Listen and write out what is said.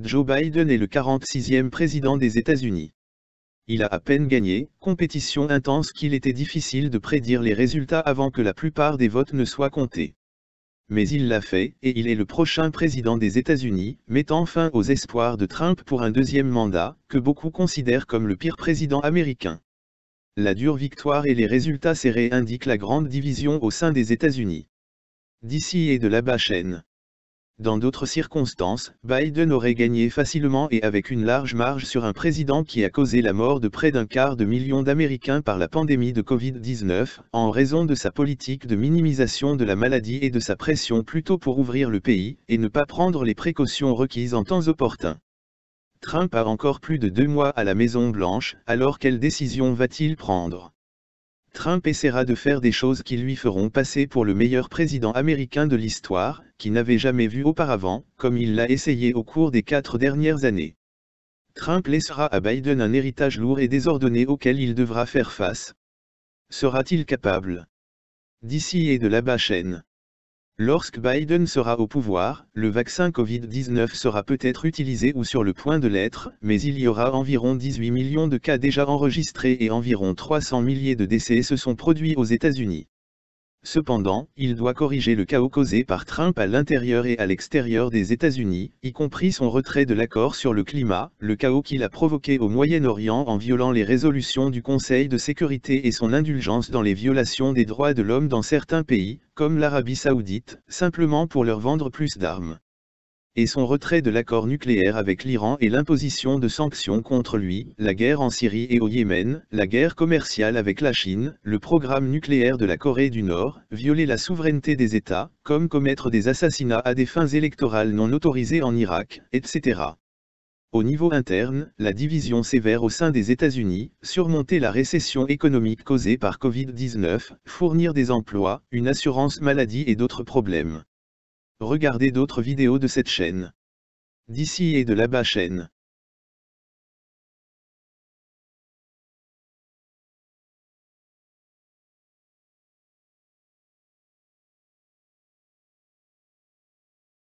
Joe Biden est le 46e président des États-Unis. Il a à peine gagné, compétition intense qu'il était difficile de prédire les résultats avant que la plupart des votes ne soient comptés. Mais il l'a fait, et il est le prochain président des États-Unis, mettant fin aux espoirs de Trump pour un deuxième mandat, que beaucoup considèrent comme le pire président américain. La dure victoire et les résultats serrés indiquent la grande division au sein des États-Unis. D'ici et de là-bas chaîne. Dans d'autres circonstances, Biden aurait gagné facilement et avec une large marge sur un président qui a causé la mort de près d'un quart de million d'Américains par la pandémie de Covid-19, en raison de sa politique de minimisation de la maladie et de sa pression plutôt pour ouvrir le pays, et ne pas prendre les précautions requises en temps opportun. Trump a encore plus de 2 mois à la Maison-Blanche, alors quelle décision va-t-il prendre ? Trump essaiera de faire des choses qui lui feront passer pour le meilleur président américain de l'histoire, qui n'avait jamais vu auparavant, comme il l'a essayé au cours des 4 dernières années. Trump laissera à Biden un héritage lourd et désordonné auquel il devra faire face. Sera-t-il capable ? D'ici et de là-bas chaîne. Lorsque Biden sera au pouvoir, le vaccin Covid-19 sera peut-être utilisé ou sur le point de l'être, mais il y aura environ 18 millions de cas déjà enregistrés et environ 300 milliers de décès se sont produits aux États-Unis. Cependant, il doit corriger le chaos causé par Trump à l'intérieur et à l'extérieur des États-Unis, y compris son retrait de l'accord sur le climat, le chaos qu'il a provoqué au Moyen-Orient en violant les résolutions du Conseil de sécurité et son indulgence dans les violations des droits de l'homme dans certains pays, comme l'Arabie Saoudite, simplement pour leur vendre plus d'armes. Et son retrait de l'accord nucléaire avec l'Iran et l'imposition de sanctions contre lui, la guerre en Syrie et au Yémen, la guerre commerciale avec la Chine, le programme nucléaire de la Corée du Nord, violer la souveraineté des États, comme commettre des assassinats à des fins électorales non autorisées en Irak, etc. Au niveau interne, la division sévère au sein des États-Unis, surmonter la récession économique causée par Covid-19, fournir des emplois, une assurance maladie et d'autres problèmes. Regardez d'autres vidéos de cette chaîne. D'ici et de là-bas chaîne.